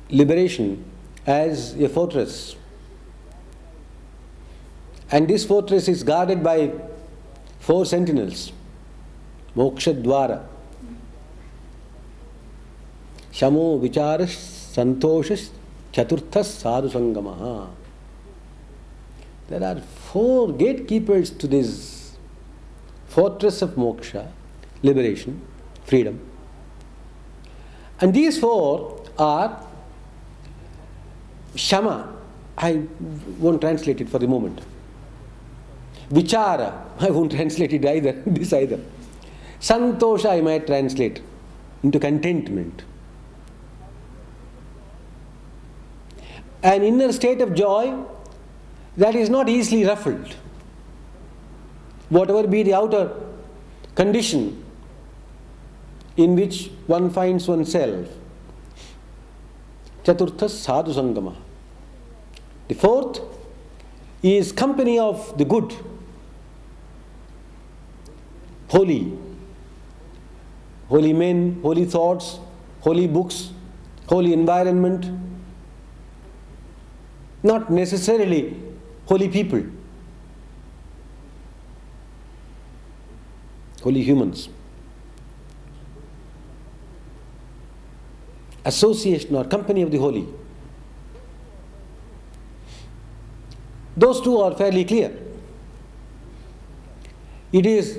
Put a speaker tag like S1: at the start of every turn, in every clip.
S1: liberation as a fortress. And this fortress is guarded by 4 sentinels. Moksha Dwara. Shamo Vicharas Santoshas Chaturthas Sadhu Sangamaha. There are 4 gatekeepers to this fortress of moksha, liberation, freedom. And these 4 are Shama. I won't translate it for the moment. Vichara. I won't translate it either. This either. Santosha I might translate into contentment. An inner state of joy that is not easily ruffled. Whatever be the outer condition in which one finds oneself. Chaturthas sadhu sangama. The 4th is company of the good, holy. Holy men, holy thoughts, holy books, holy environment. Not necessarily holy people. Holy humans. Association or company of the holy. Those 2 are fairly clear. It is,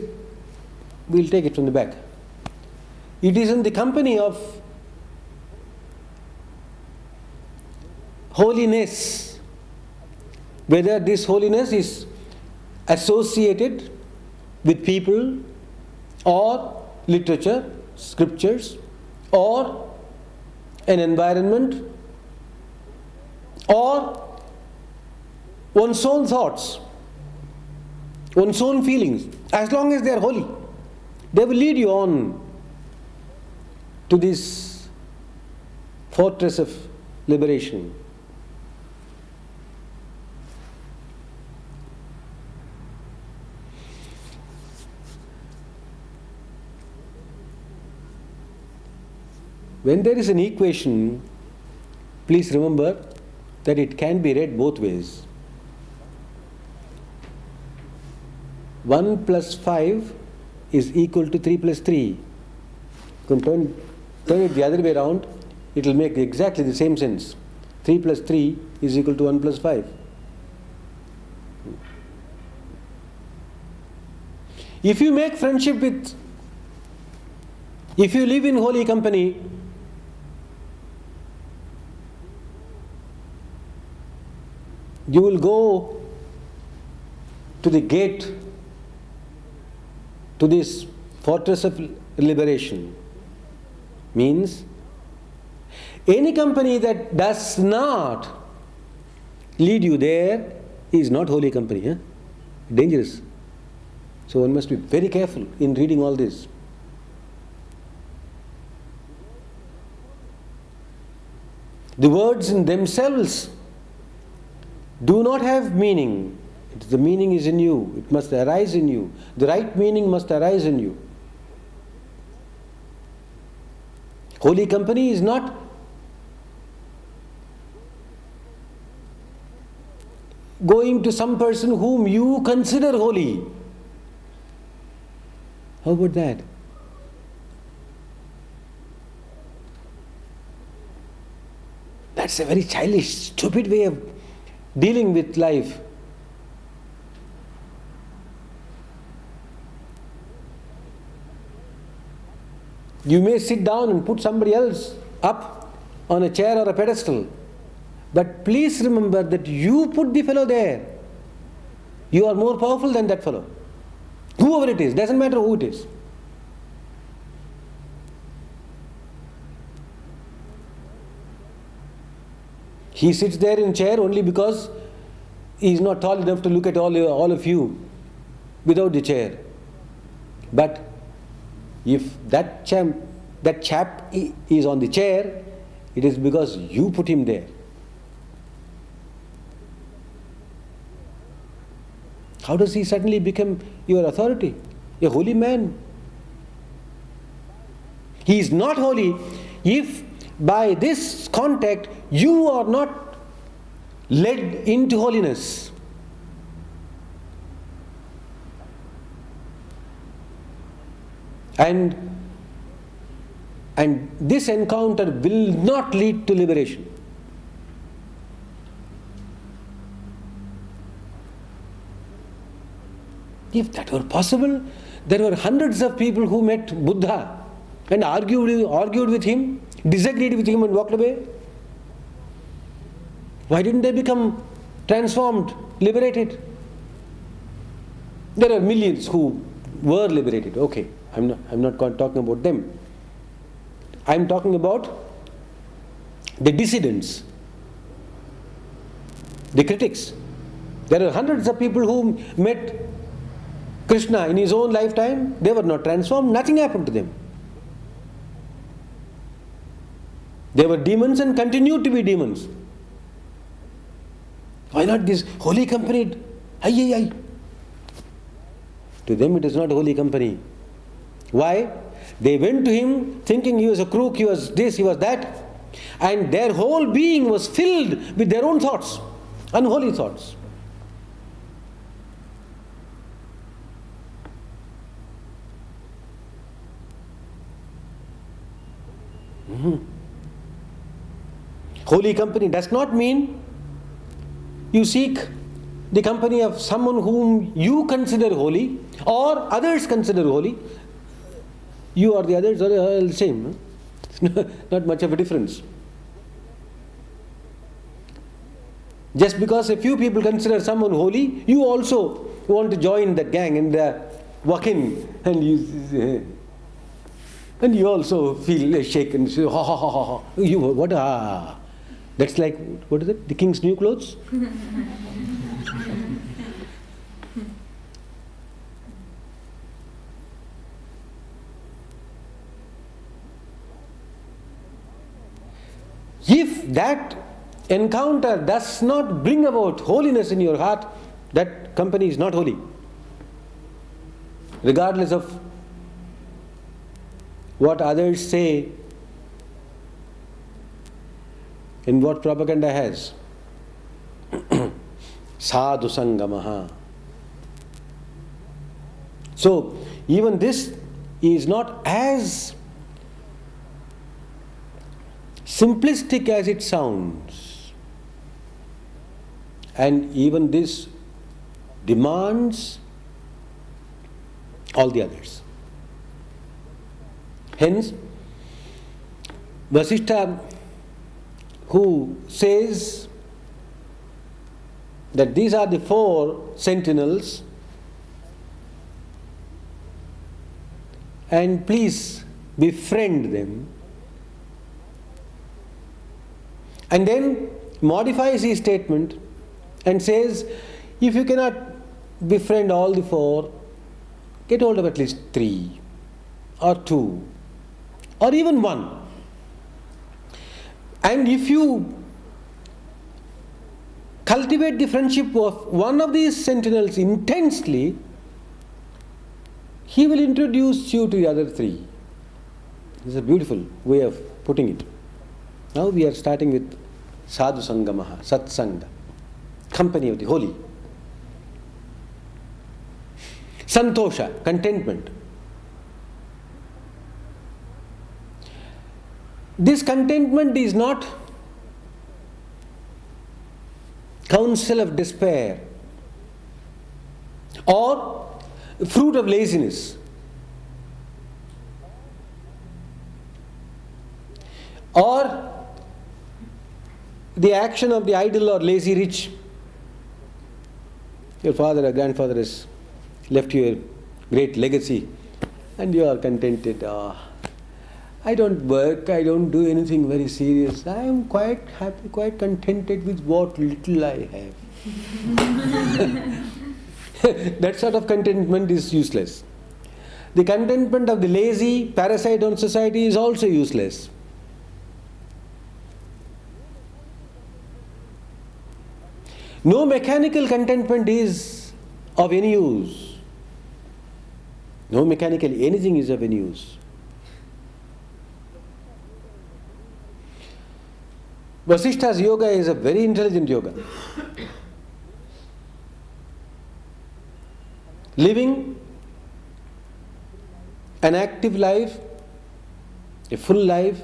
S1: we'll take it from the back. It is in the company of holiness, whether this holiness is associated with people or literature, scriptures, or an environment, or one's own thoughts, one's own feelings. As long as they are holy, they will lead you on to this fortress of liberation. When there is an equation, please remember that it can be read both ways. 1 plus 5 is equal to 3 plus 3. You can turn it the other way around, it will make exactly the same sense. 3 plus 3 is equal to 1 plus 5. If you make friendship with, if you live in holy company, you will go to the gate to this fortress of liberation. Means any company that does not lead you there is not holy company. Dangerous. So one must be very careful in reading all this. The words in themselves do not have meaning. The meaning is in you. It must arise in you. The right meaning must arise in you. Holy company is not going to some person whom you consider holy. How about that? That's a very childish, stupid way of dealing with life. You may sit down and put somebody else up on a chair or a pedestal, but please remember that you put the fellow there. You are more powerful than that fellow. Whoever it is, doesn't matter who it is. He sits there in chair only because he is not tall enough to look at all of you without the chair. But if that chap is on the chair, it is because you put him there. How does he suddenly become your authority? A holy man. He is not holy if by this contact, you are not led into holiness. And this encounter will not lead to liberation. If that were possible, there were hundreds of people who met Buddha and argued with him, disagreed with him and walked away. Why didn't they become transformed, liberated? There are millions who were liberated. Okay, I'm not talking about them. I'm talking about the dissidents, the critics. There are hundreds of people who met Krishna in his own lifetime. They were not transformed. Nothing happened to them. They were demons and continued to be demons. Why not this holy company? Ay. To them it is not holy company. Why? They went to him thinking he was a crook, he was this, he was that, and their whole being was filled with their own thoughts, unholy thoughts. Holy company does not mean you seek the company of someone whom you consider holy or others consider holy. You or the others are the same. Not much of a difference. Just because a few people consider someone holy, you also want to join that gang and walk in, and you also feel shaken. Ha ha ha ha! You what? That's like, what is it? The king's new clothes. If that encounter does not bring about holiness in your heart, that company is not holy. Regardless of what others say and what propaganda has. Sadhu Sangamaha. So, even this is not as simplistic as it sounds, and even this demands all the others. Hence, Vasistha, who says that these are the 4 sentinels, and please befriend them, and then modifies his statement and says, if you cannot befriend all the 4, get hold of at least 3 or 2 or even 1. And if you cultivate the friendship of one of these sentinels intensely, he will introduce you to the other 3. This is a beautiful way of putting it. Now we are starting with Sadhu Sangamaha, Satsanga, company of the holy. Santosha, contentment. This contentment is not counsel of despair or fruit of laziness or the action of the idle or lazy rich. Your father or grandfather has left you a great legacy and you are contented. I don't work, I don't do anything very serious. I am quite happy, quite contented with what little I have. That sort of contentment is useless. The contentment of the lazy, parasite on society is also useless. No mechanical contentment is of any use. No mechanical anything is of any use. Vasishtha's yoga is a very intelligent yoga. Living an active life, a full life,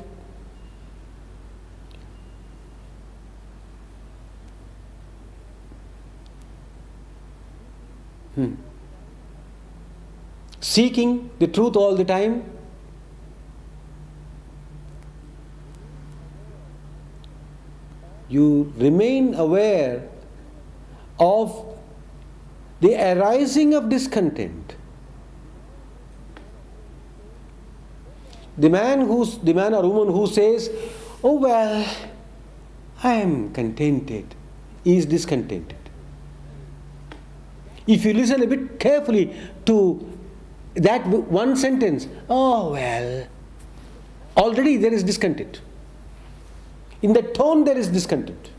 S1: seeking the truth all the time, you remain aware of the arising of discontent. The man or woman who says, "Oh well, I am contented," is discontented. If you listen a bit carefully to that one sentence, "Oh well," already there is discontent. In the tone there is discontent.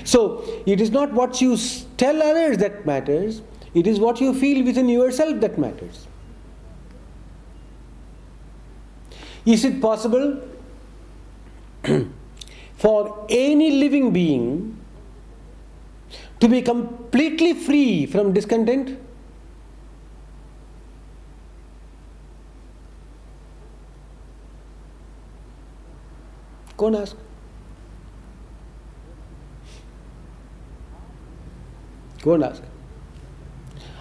S1: So, it is not what you tell others that matters, it is what you feel within yourself that matters. Is it possible for any living being to be completely free from discontent? Go and ask. Go and ask.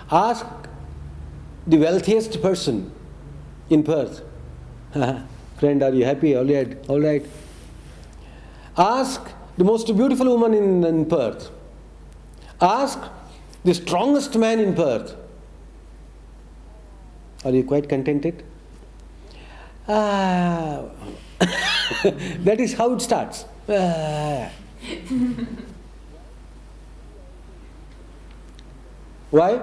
S1: Ask the wealthiest person in Perth. Friend, are you happy? All right. All right. Ask the most beautiful woman in Perth. Ask the strongest man in Perth. Are you quite contented? That is how it starts. Why?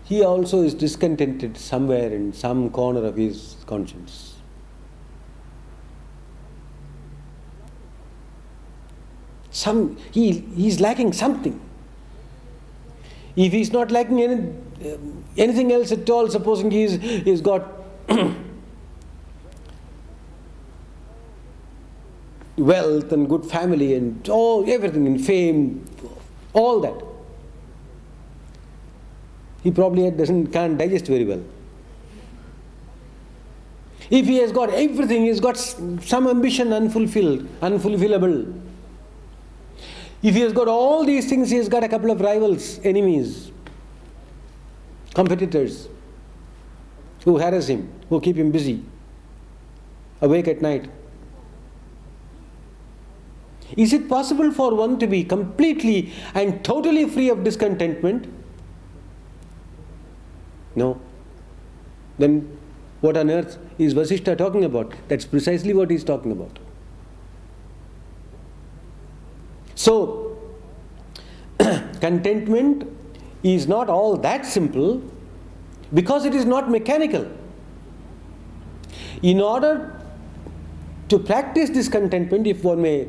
S1: He also is discontented somewhere in some corner of his conscience. He is lacking something. If he is not lacking anything else at all, supposing he's got wealth and good family and everything, and fame, all that, he probably can't digest very well. If he has got everything, he has got some ambition unfulfillable. If he has got all these things, he has got a couple of rivals, enemies, competitors who harass him, who keep him busy, awake at night. Is it possible for one to be completely and totally free of discontentment? No. Then what on earth is Vasishtha talking about? That's precisely what he's talking about. So, contentment is not all that simple because it is not mechanical. In order to practice this contentment, if one may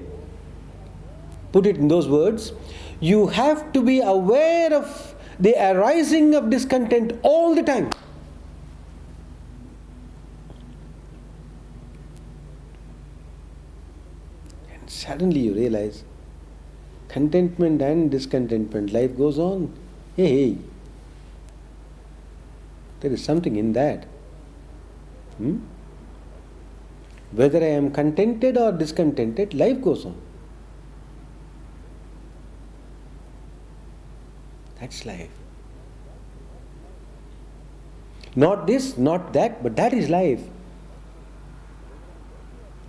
S1: put it in those words, you have to be aware of the arising of discontent all the time. And suddenly you realize, contentment and discontentment, life goes on. Hey, there is something in that. Whether I am contented or discontented, life goes on. That's life. Not this, not that, but that is life.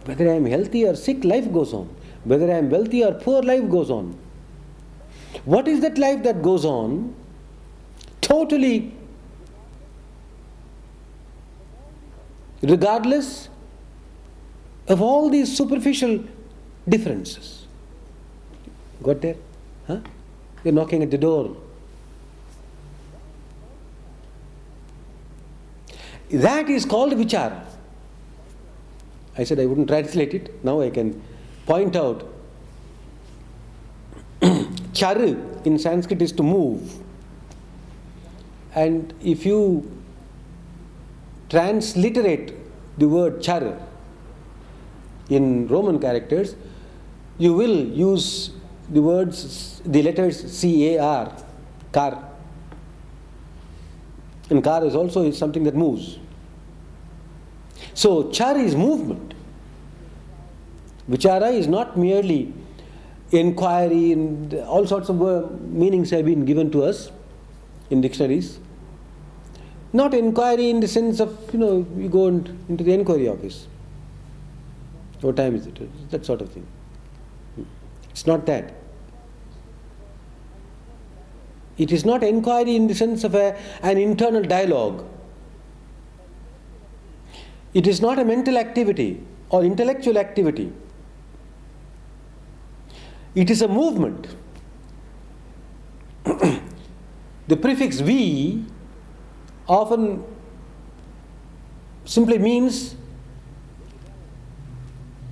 S1: Whether I am healthy or sick, life goes on. Whether I am wealthy or poor, life goes on. What is that life that goes on? Totally regardless of all these superficial differences. Got there? Huh? You're knocking at the door. That is called vichara. I said I wouldn't translate it. Now I can point out. Charu in Sanskrit is to move. And if you transliterate the word char in Roman characters, you will use the words, the letters CAR, car. And car is also something that moves. So char is movement. Vichara is not merely inquiry, and all sorts of meanings have been given to us in dictionaries. Not inquiry in the sense of, you go into the inquiry office. What time is it? That sort of thing. It's not that. It is not inquiry in the sense of an internal dialogue. It is not a mental activity or intellectual activity. It is a movement. The prefix V often simply means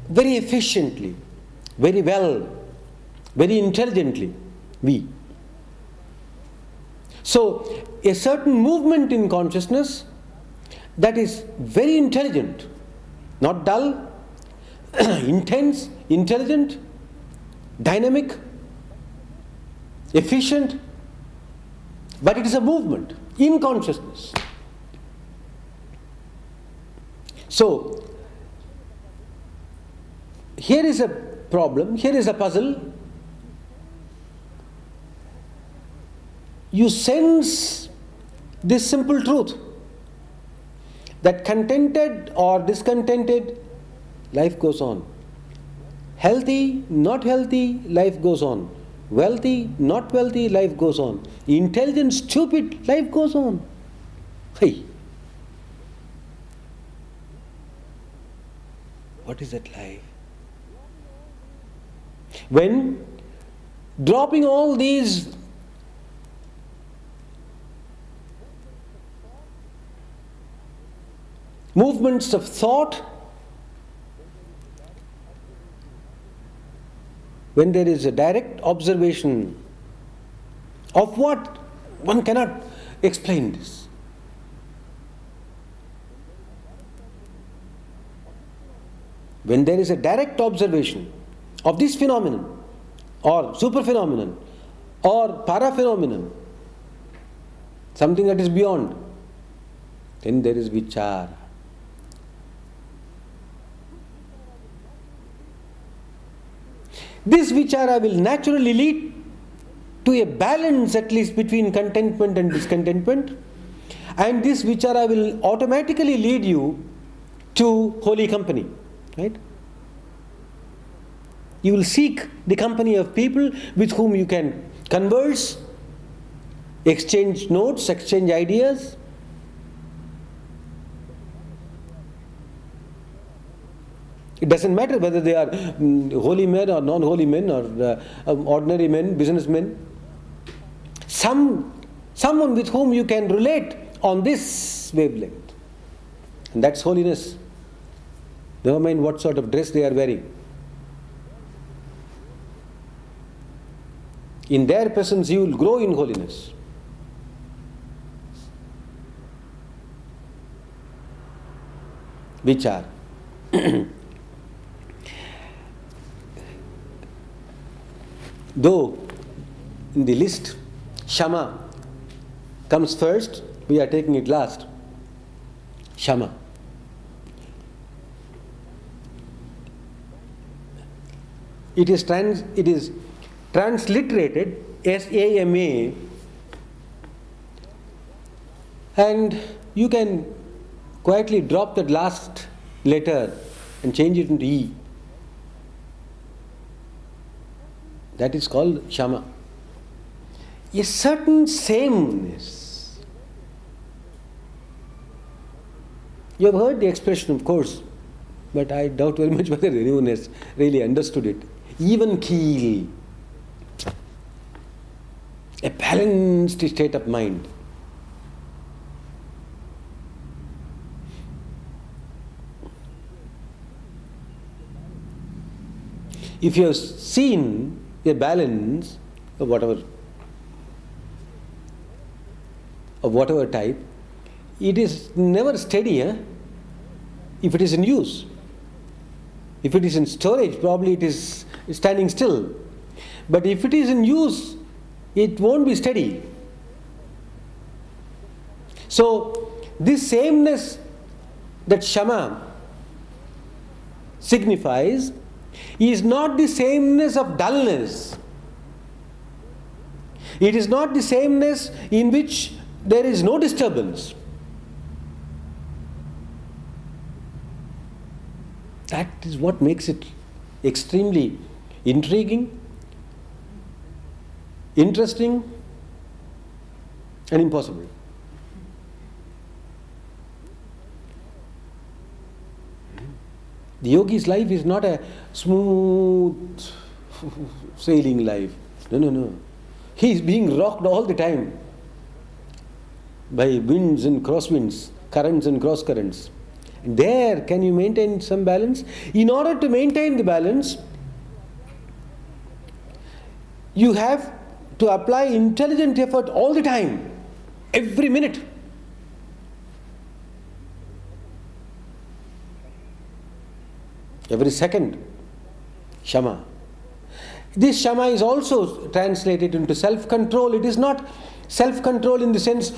S1: very efficiently, very well, very intelligently. V. So, a certain movement in consciousness that is very intelligent, not dull, intense, intelligent, dynamic, efficient, but it is a movement in consciousness. So, here is a problem, here is a puzzle. You sense this simple truth that contented or discontented, life goes on. Healthy, not healthy, life goes on. Wealthy, not wealthy, life goes on. Intelligent, stupid, life goes on. Hey. What is that life? When dropping all these movements of thought, when there is a direct observation of what, one cannot explain this. When there is a direct observation of this phenomenon, or super phenomenon, or para-phenomenon, something that is beyond, then there is vichara. This vichara will naturally lead to a balance, at least between contentment and discontentment, and this vichara will automatically lead you to holy company, right? You will seek the company of people with whom you can converse, exchange notes, exchange ideas. It doesn't matter whether they are holy men or non-holy men or ordinary men, businessmen. Someone with whom you can relate on this wavelength. And that's holiness. Never mind what sort of dress they are wearing. In their presence you will grow in holiness. Vichar. Though in the list Shama comes first, we are taking it last. Shama. It is transliterated S-A-M-A, and you can quietly drop that last letter and change it into E. That is called Shama. A certain sameness. You have heard the expression, of course, but I doubt very much whether anyone has really understood it. Even keel. A balanced state of mind. If you have seen a balance of whatever type, it is never steady, if it is in use. If it is in storage, probably it is standing still. But if it is in use, it won't be steady. So, this sameness that Shama signifies is not the sameness of dullness. It is not the sameness in which there is no disturbance. That is what makes it extremely intriguing, interesting, and impossible. The yogi's life is not a smooth sailing life. No. He is being rocked all the time by winds and crosswinds, currents and cross currents. There, can you maintain some balance? In order to maintain the balance, you have to apply intelligent effort all the time, every minute. Every second. Shama. This Shama is also translated into self-control. It is not self-control in the sense,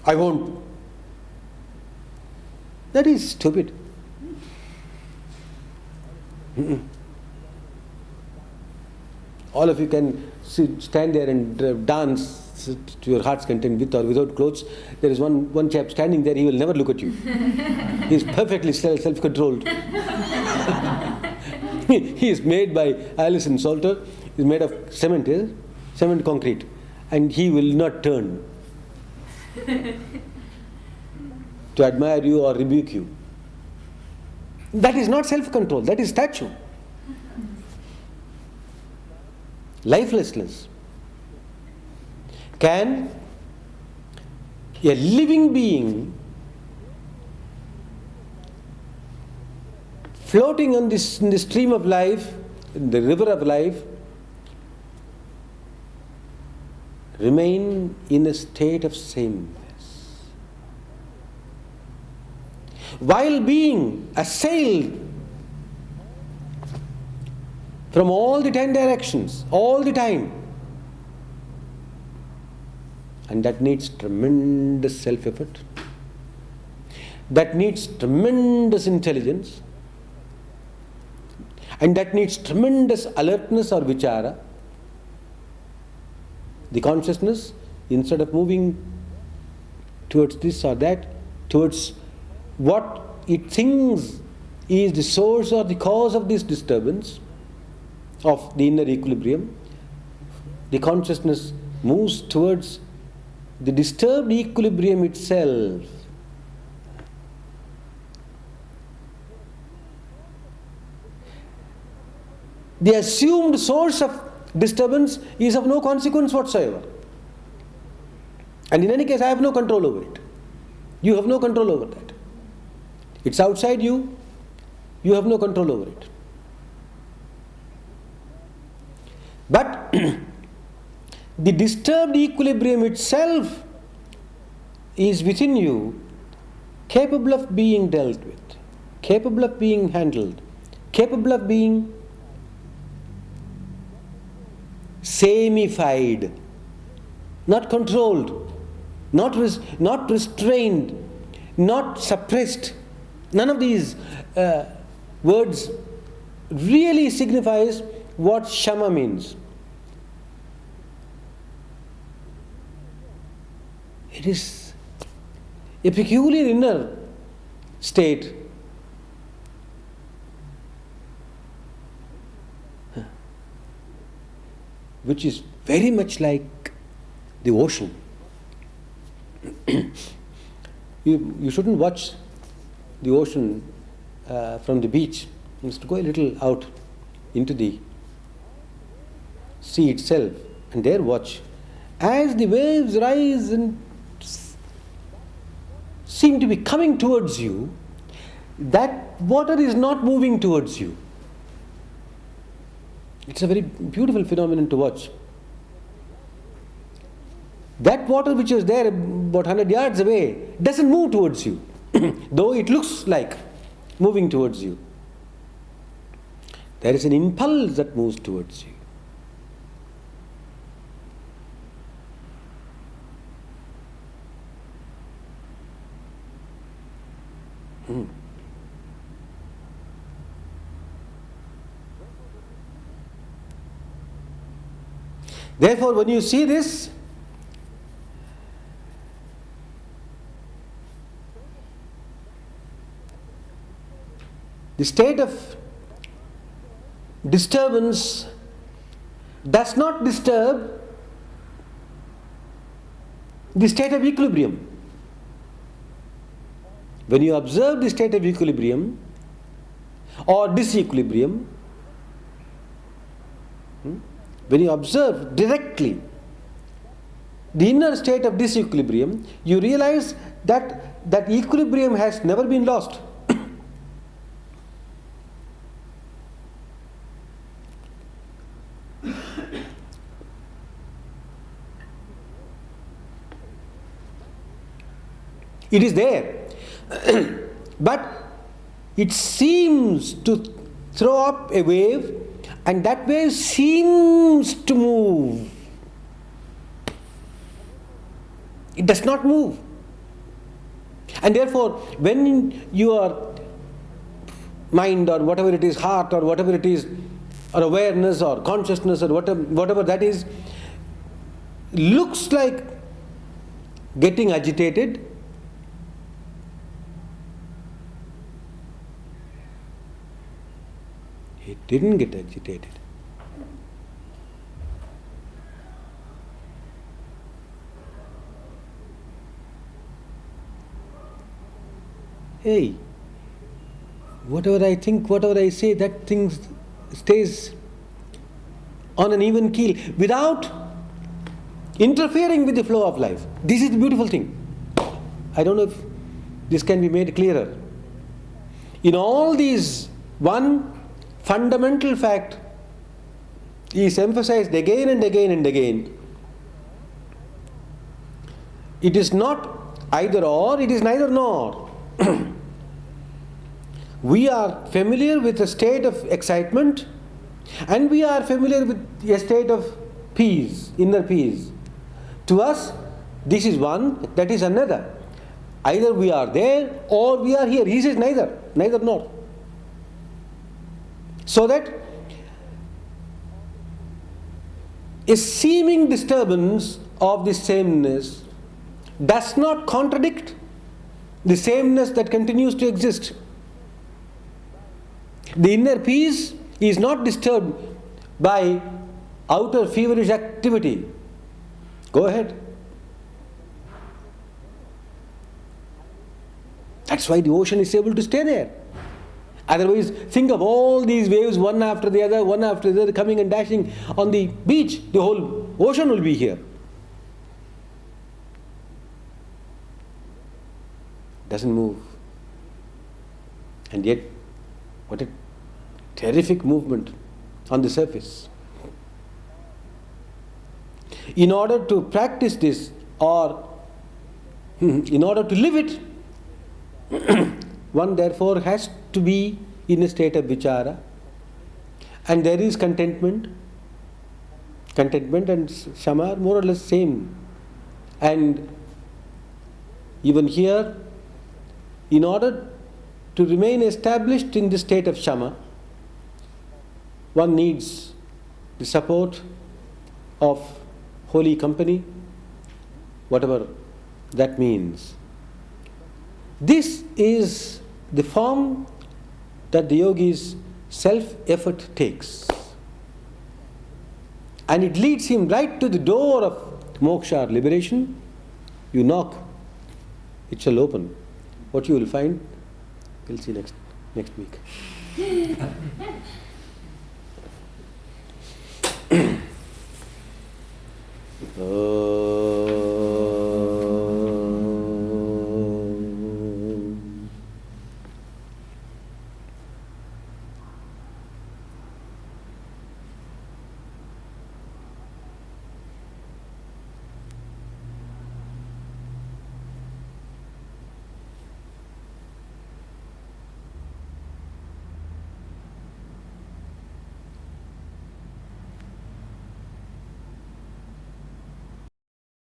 S1: I won't. That is stupid. All of you can stand there and dance to your heart's content with or without clothes. There is one chap standing there, he will never look at you. He is perfectly self-controlled. He is made by Alison Salter. He is made of cement concrete, and he will not turn to admire you or rebuke you. That is not self-control, that is statue. Lifelessness. Can a living being floating in the stream of life, in the river of life, remain in a state of sameness while being assailed from all the 10 directions, all the time? And that needs tremendous self-effort. That needs tremendous intelligence. And that needs tremendous alertness or vichara. The consciousness, instead of moving towards this or that, towards what it thinks is the source or the cause of this disturbance of the inner equilibrium, the consciousness moves towards the disturbed equilibrium itself. The assumed source of disturbance is of no consequence whatsoever. And in any case, I have no control over it. You have no control over that. It's outside you, you have no control over it. But the disturbed equilibrium itself is within you, capable of being dealt with, capable of being handled, capable of being samified, not controlled, not restrained, not suppressed. None of these words really signifies what Shama means. It is a peculiar inner state which is very much like the ocean. You shouldn't watch the ocean from the beach. You must go a little out into the sea itself and there watch. As the waves rise and seem to be coming towards you, that water is not moving towards you. It's a very beautiful phenomenon to watch. That water which is there about 100 yards away doesn't move towards you, though it looks like moving towards you. There is an impulse that moves towards you. Therefore, when you see this, the state of disturbance does not disturb the state of equilibrium. When you observe the state of equilibrium or disequilibrium, when you observe directly the inner state of disequilibrium, you realize that that equilibrium has never been lost. It is there, but it seems to throw up a wave, and that wave seems to move. It does not move. And therefore, when your mind or whatever it is, heart or whatever it is, or awareness or consciousness or whatever that is, looks like getting agitated, it didn't get agitated. Hey, whatever I think, whatever I say, that thing stays on an even keel without interfering with the flow of life. This is the beautiful thing. I don't know if this can be made clearer. In all these, one fundamental fact is emphasized again and again and again. It is not either or, it is neither nor. We are familiar with a state of excitement, and we are familiar with a state of peace, inner peace. To us, this is one, that is another. Either we are there or we are here. He says neither nor. So that a seeming disturbance of the sameness does not contradict the sameness that continues to exist. The inner peace is not disturbed by outer feverish activity. Go ahead. That's why the ocean is able to stay there. Otherwise, think of all these waves, one after the other, coming and dashing on the beach. The whole ocean will be here. Doesn't move. And yet, what a terrific movement on the surface. In order to practice this, or in order to live it, one therefore has to be in a state of vichara, and there is contentment. Contentment and Shama are more or less same. And even here, in order to remain established in the state of Shama, one needs the support of holy company, whatever that means. This is the form that the yogi's self-effort takes. And it leads him right to the door of moksha or liberation. You knock, it shall open. What you will find, we'll see next week. Oh.